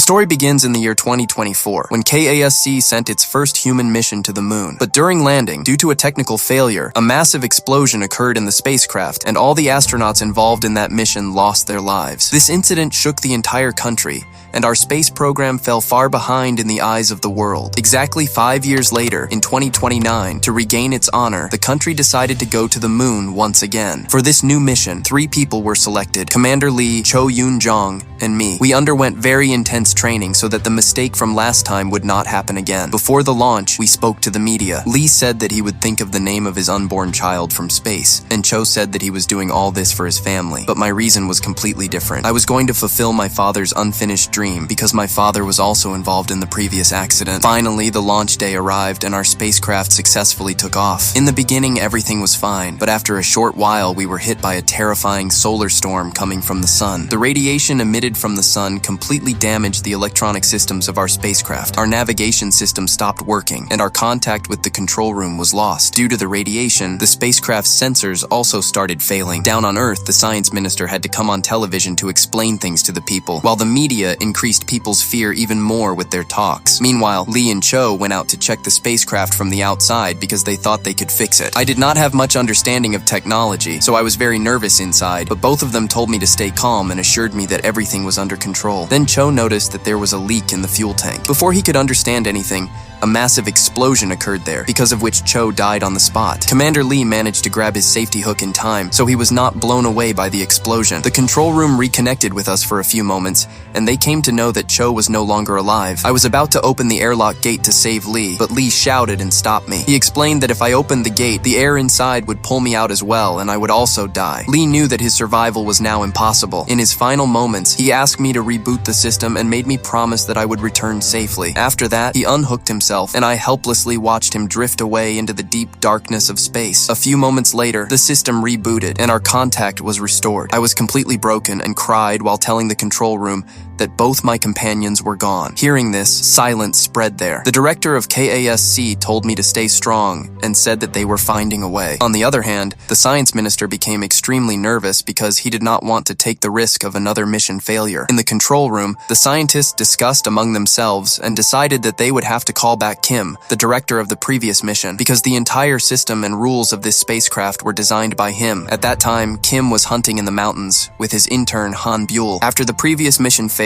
story begins in the year 2024, when KASC sent its first human mission to the moon. But during landing, due to a technical failure, a massive explosion occurred in the spacecraft, and all the astronauts involved in that mission lost their lives. This incident shook the entire country, and our space program fell far behind in the eyes of the world. Exactly 5 years later, in 2029, to regain its honor, the country decided to go to the moon once again. For this new mission, 3 people were selected: Commander Lee, Cho Yoon-jong, and me. We underwent very intense training so that the mistake from last time would not happen again. Before the launch, we spoke to the media. Lee said that he would think of the name of his unborn child from space, and Cho said that he was doing all this for his family. But my reason was completely different. I was going to fulfill my father's unfinished dream because my father was also involved in the previous accident. Finally, the launch day arrived and our spacecraft successfully took off. In the beginning, everything was fine, but after a short while, we were hit by a terrifying solar storm coming from the sun. The radiation emitted from the sun completely damaged the electronic systems of our spacecraft. Our navigation system stopped working, and our contact with the control room was lost. Due to the radiation, the spacecraft's sensors also started failing. Down on Earth, the science minister had to come on television to explain things to the people, while the media increased people's fear even more with their talks. Meanwhile, Lee and Cho went out to check the spacecraft from the outside because they thought they could fix it. I did not have much understanding of technology, so I was very nervous inside, but both of them told me to stay calm and assured me that everything was under control. Then Cho noticed that there was a leak in the fuel tank. Before he could understand anything, a massive explosion occurred there, because of which Cho died on the spot. Commander Lee managed to grab his safety hook in time, so he was not blown away by the explosion. The control room reconnected with us for a few moments, and they came to know that Cho was no longer alive. I was about to open the airlock gate to save Lee, but Lee shouted and stopped me. He explained that if I opened the gate, the air inside would pull me out as well, and I would also die. Lee knew that his survival was now impossible. In his final moments, he asked me to reboot the system and made me promise that I would return safely. After that, he unhooked himself, and I helplessly watched him drift away into the deep darkness of space. A few moments later, the system rebooted, and our contact was restored. I was completely broken and cried while telling the control room that both my companions were gone. Hearing this, silence spread there. The director of KASC told me to stay strong and said that they were finding a way. On the other hand, the science minister became extremely nervous because he did not want to take the risk of another mission failure. In the control room, the scientists discussed among themselves and decided that they would have to call back Kim, the director of the previous mission, because the entire system and rules of this spacecraft were designed by him. At that time, Kim was hunting in the mountains with his intern Han Buell. After the previous mission failed,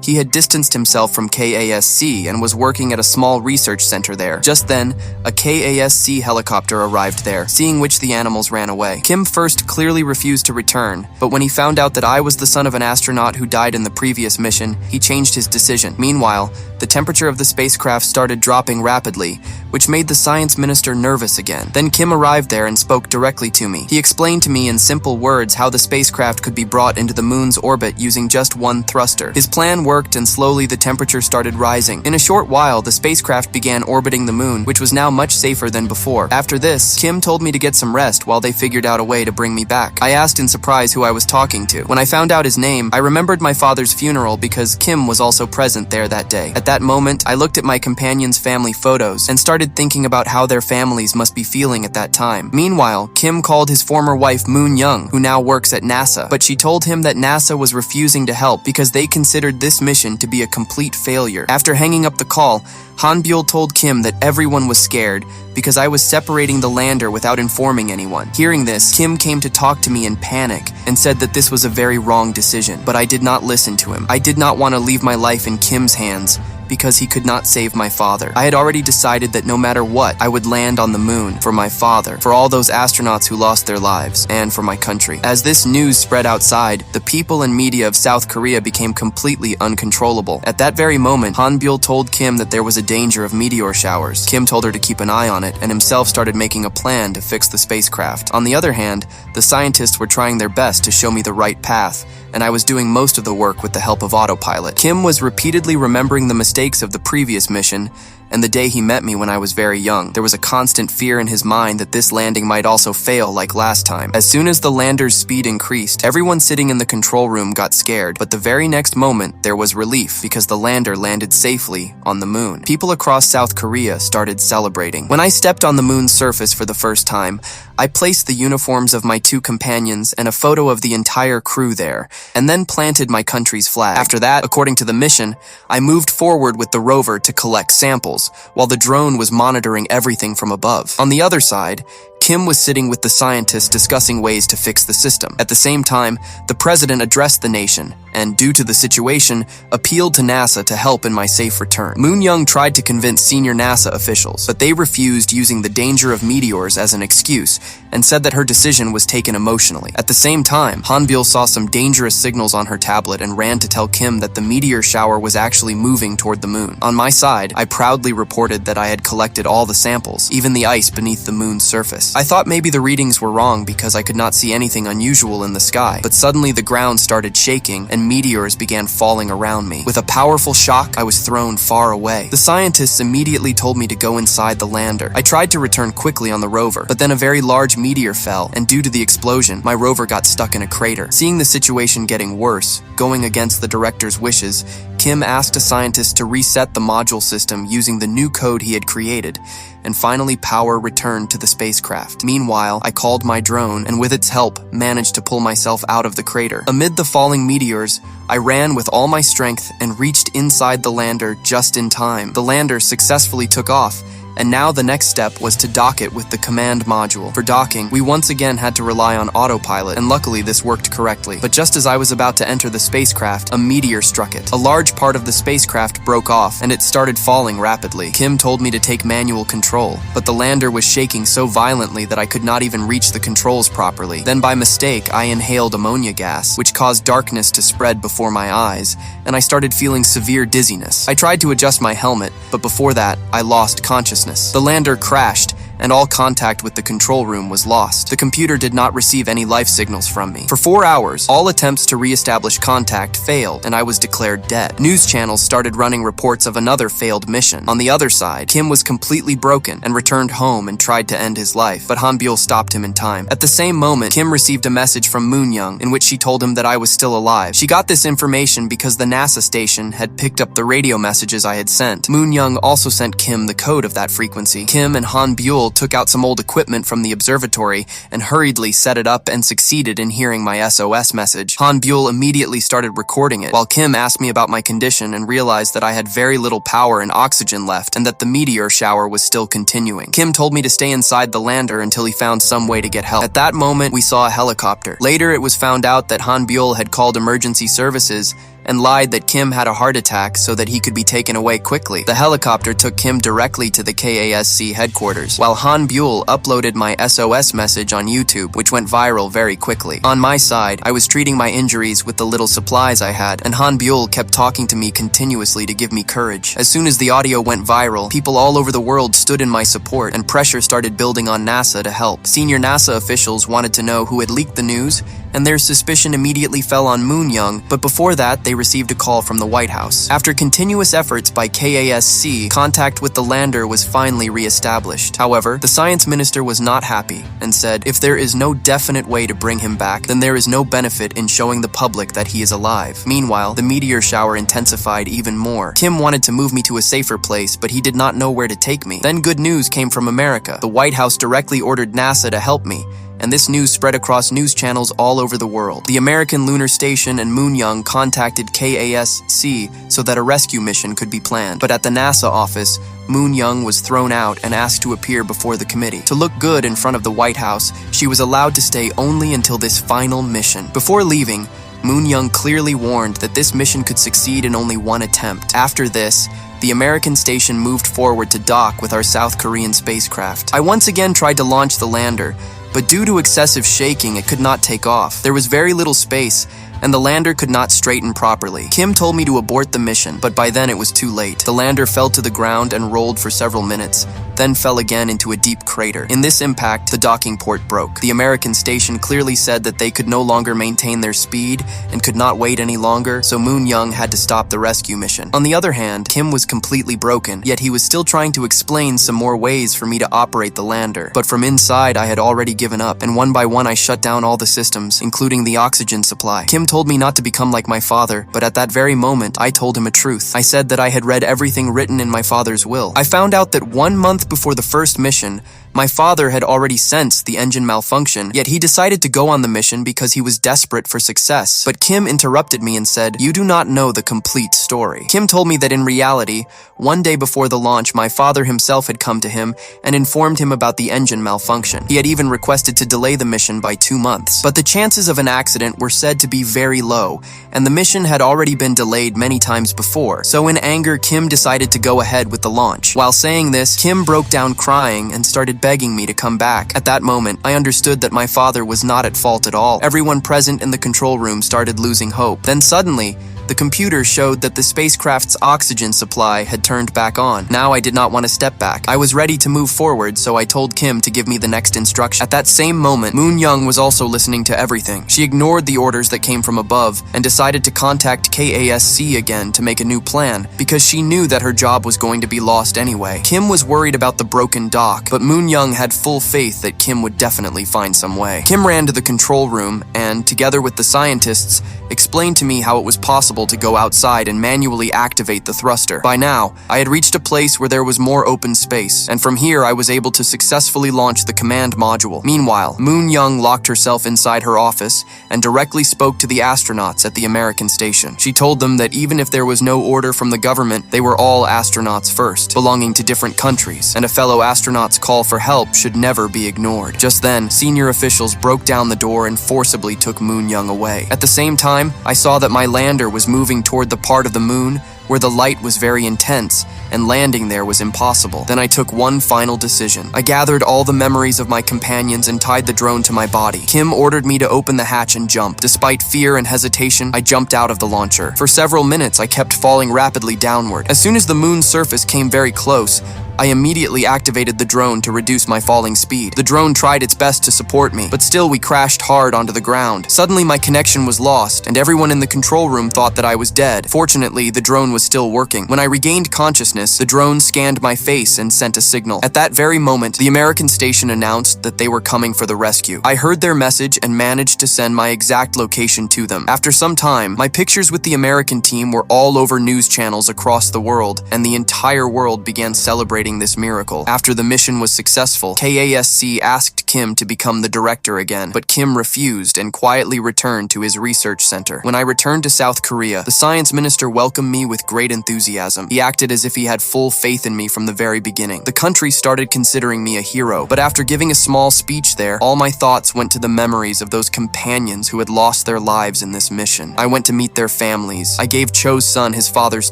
he had distanced himself from KASC and was working at a small research center there. Just then, a KASC helicopter arrived there, seeing which the animals ran away. Kim first clearly refused to return, but when he found out that I was the son of an astronaut who died in the previous mission, he changed his decision. Meanwhile, the temperature of the spacecraft started dropping rapidly, which made the science minister nervous again. Then Kim arrived there and spoke directly to me. He explained to me in simple words how the spacecraft could be brought into the moon's orbit using just one thruster. His plan worked, and slowly the temperature started rising. In a short while, the spacecraft began orbiting the moon, which was now much safer than before. After this, Kim told me to get some rest while they figured out a way to bring me back. I asked in surprise who I was talking to. When I found out his name, I remembered my father's funeral because Kim was also present there that day. At that moment, I looked at my companion's family photos and started thinking about how their families must be feeling at that time. Meanwhile, Kim called his former wife Moon Young, who now works at NASA, but she told him that NASA was refusing to help because they considered this mission to be a complete failure. After hanging up the call, Han Buell told Kim that everyone was scared because I was separating the lander without informing anyone. Hearing this, Kim came to talk to me in panic and said that this was a very wrong decision, but I did not listen to him. I did not want to leave my life in Kim's hands because he could not save my father. I had already decided that no matter what, I would land on the moon for my father, for all those astronauts who lost their lives, and for my country. As this news spread outside, the people and media of South Korea became completely uncontrollable. At that very moment, Han Buell told Kim that there was a danger of meteor showers. Kim told her to keep an eye on it, and himself started making a plan to fix the spacecraft. On the other hand, the scientists were trying their best to show me the right path, and I was doing most of the work with the help of autopilot. Kim was repeatedly remembering the mistakes of the previous mission and the day he met me when I was very young. There was a constant fear in his mind that this landing might also fail like last time. As soon as the lander's speed increased, everyone sitting in the control room got scared, but the very next moment, there was relief because the lander landed safely on the moon. People across South Korea started celebrating. When I stepped on the moon's surface for the first time, I placed the uniforms of my 2 companions and a photo of the entire crew there, and then planted my country's flag. After that, according to the mission, I moved forward with the rover to collect samples, while the drone was monitoring everything from above. On the other side, Kim was sitting with the scientists discussing ways to fix the system. At the same time, the president addressed the nation, and due to the situation, appealed to NASA to help in my safe return. Moon-young tried to convince senior NASA officials, but they refused, using the danger of meteors as an excuse, and said that her decision was taken emotionally. At the same time, Han-byul saw some dangerous signals on her tablet and ran to tell Kim that the meteor shower was actually moving toward the moon. On my side, I proudly reported that I had collected all the samples, even the ice beneath the moon's surface. I thought maybe the readings were wrong because I could not see anything unusual in the sky, but suddenly the ground started shaking and meteors began falling around me. With a powerful shock, I was thrown far away. The scientists immediately told me to go inside the lander. I tried to return quickly on the rover, but then a very large meteor fell, and due to the explosion, my rover got stuck in a crater. Seeing the situation getting worse, going against the director's wishes, Kim asked a scientist to reset the module system using the new code he had created, and finally power returned to the spacecraft. Meanwhile, I called my drone and with its help, managed to pull myself out of the crater. Amid the falling meteors, I ran with all my strength and reached inside the lander just in time. The lander successfully took off, and now the next step was to dock it with the command module. For docking, we once again had to rely on autopilot, and luckily this worked correctly. But just as I was about to enter the spacecraft, a meteor struck it. A large part of the spacecraft broke off, and it started falling rapidly. Kim told me to take manual control, but the lander was shaking so violently that I could not even reach the controls properly. Then by mistake, I inhaled ammonia gas, which caused darkness to spread before my eyes, and I started feeling severe dizziness. I tried to adjust my helmet, but before that, I lost consciousness. The lander crashed, and all contact with the control room was lost. The computer did not receive any life signals from me. For 4 hours, all attempts to re-establish contact failed, and I was declared dead. News channels started running reports of another failed mission. On the other side, Kim was completely broken and returned home and tried to end his life, but Han-byul stopped him in time. At the same moment, Kim received a message from Moon-young in which she told him that I was still alive. She got this information because the NASA station had picked up the radio messages I had sent. Moon-young also sent Kim the code of that frequency. Kim and Han-byul took out some old equipment from the observatory and hurriedly set it up and succeeded in hearing my SOS message. Han-byul immediately started recording it, while Kim asked me about my condition and realized that I had very little power and oxygen left and that the meteor shower was still continuing. Kim told me to stay inside the lander until he found some way to get help. At that moment, we saw a helicopter. Later, it was found out that Han-byul had called emergency services and lied that Kim had a heart attack so that he could be taken away quickly. The helicopter took Kim directly to the KASC headquarters, while Han-byul uploaded my SOS message on YouTube, which went viral very quickly. On my side, I was treating my injuries with the little supplies I had, and Han-byul kept talking to me continuously to give me courage. As soon as the audio went viral, people all over the world stood in my support, and pressure started building on NASA to help. Senior NASA officials wanted to know who had leaked the news, and their suspicion immediately fell on Moon-young, but before that, they received a call from the White House. After continuous efforts by KASC, contact with the lander was finally re-established. However, the science minister was not happy and said, if there is no definite way to bring him back, then there is no benefit in showing the public that he is alive. Meanwhile, the meteor shower intensified even more. Kim wanted to move me to a safer place, but he did not know where to take me. Then good news came from America. The White House directly ordered NASA to help me, and this news spread across news channels all over the world. The American lunar station and Moon-young contacted KASC so that a rescue mission could be planned. But at the NASA office, Moon-young was thrown out and asked to appear before the committee. To look good in front of the White House, she was allowed to stay only until this final mission. Before leaving, Moon-young clearly warned that this mission could succeed in only one attempt. After this, the American station moved forward to dock with our South Korean spacecraft. I once again tried to launch the lander, but due to excessive shaking, it could not take off. There was very little space, and the lander could not straighten properly. Kim told me to abort the mission, but by then it was too late. The lander fell to the ground and rolled for several minutes. then fell again into a deep crater. In this impact, the docking port broke. The American station clearly said that they could no longer maintain their speed and could not wait any longer, so Moon Young had to stop the rescue mission. On the other hand, Kim was completely broken, yet he was still trying to explain some more ways for me to operate the lander. But from inside, I had already given up, and one by one I shut down all the systems, including the oxygen supply. Kim told me not to become like my father, but at that very moment, I told him a truth. I said that I had read everything written in my father's will. I found out that 1 month before the first mission, my father had already sensed the engine malfunction, yet he decided to go on the mission because he was desperate for success. But Kim interrupted me and said, "You do not know the complete story." Kim told me that in reality, 1 day before the launch, my father himself had come to him and informed him about the engine malfunction. He had even requested to delay the mission by 2 months. But the chances of an accident were said to be very low, and the mission had already been delayed many times before. So in anger, Kim decided to go ahead with the launch. While saying this, Kim broke down crying and started begging me to come back. At that moment, I understood that my father was not at fault at all. Everyone present in the control room started losing hope. Then suddenly, the computer showed that the spacecraft's oxygen supply had turned back on. Now I did not want to step back. I was ready to move forward, so I told Kim to give me the next instruction. At that same moment, Moon Young was also listening to everything. She ignored the orders that came from above and decided to contact KASC again to make a new plan because she knew that her job was going to be lost anyway. Kim was worried about the broken dock, but Moon Young had full faith that Kim would definitely find some way. Kim ran to the control room and, together with the scientists, explained to me how it was possible to go outside and manually activate the thruster. By now, I had reached a place where there was more open space, and from here I was able to successfully launch the command module. Meanwhile, Moon Young locked herself inside her office and directly spoke to the astronauts at the American station. She told them that even if there was no order from the government, they were all astronauts first, belonging to different countries, and a fellow astronaut's call for help should never be ignored. Just then, senior officials broke down the door and forcibly took Moon Young away. At the same time, I saw that my lander was moving toward the part of the moon where the light was very intense, and landing there was impossible. Then I took one final decision. I gathered all the memories of my companions and tied the drone to my body. Kim ordered me to open the hatch and jump. Despite fear and hesitation, I jumped out of the launcher. For several minutes, I kept falling rapidly downward. As soon as the moon's surface came very close, I immediately activated the drone to reduce my falling speed. The drone tried its best to support me, but still we crashed hard onto the ground. Suddenly my connection was lost, and everyone in the control room thought that I was dead. Fortunately, the drone was still working. When I regained consciousness, the drone scanned my face and sent a signal. At that very moment, the American station announced that they were coming for the rescue. I heard their message and managed to send my exact location to them. After some time, my pictures with the American team were all over news channels across the world, and the entire world began celebrating this miracle. After the mission was successful, KASC asked Kim to become the director again, but Kim refused and quietly returned to his research center. When I returned to South Korea, the science minister welcomed me with great enthusiasm. He acted as if he had full faith in me from the very beginning. The country started considering me a hero, but after giving a small speech there, all my thoughts went to the memories of those companions who had lost their lives in this mission. I went to meet their families. I gave Cho's son his father's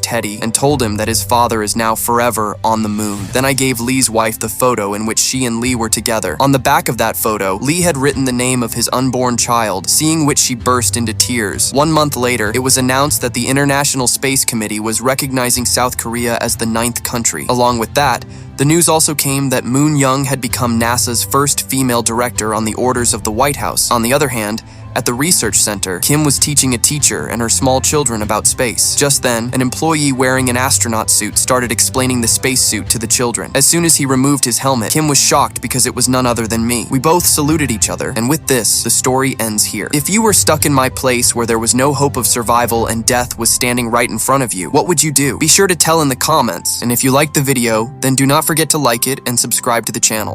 teddy and told him that his father is now forever on the moon. Then I gave Lee's wife the photo in which she and Lee were together. On the back of that photo, Lee had written the name of his unborn child, seeing which she burst into tears. 1 month later, it was announced that the International Space Committee was recognizing South Korea as the 9th country. Along with that, the news also came that Moon Young had become NASA's first female director on the orders of the White House. On the other hand, at the research center, Kim was teaching a teacher and her small children about space. Just then, an employee wearing an astronaut suit started explaining the spacesuit to the children. As soon as he removed his helmet, Kim was shocked because it was none other than me. We both saluted each other, and with this, the story ends here. If you were stuck in my place where there was no hope of survival and death was standing right in front of you, what would you do? Be sure to tell in the comments, and if you liked the video, then do not forget to like it and subscribe to the channel.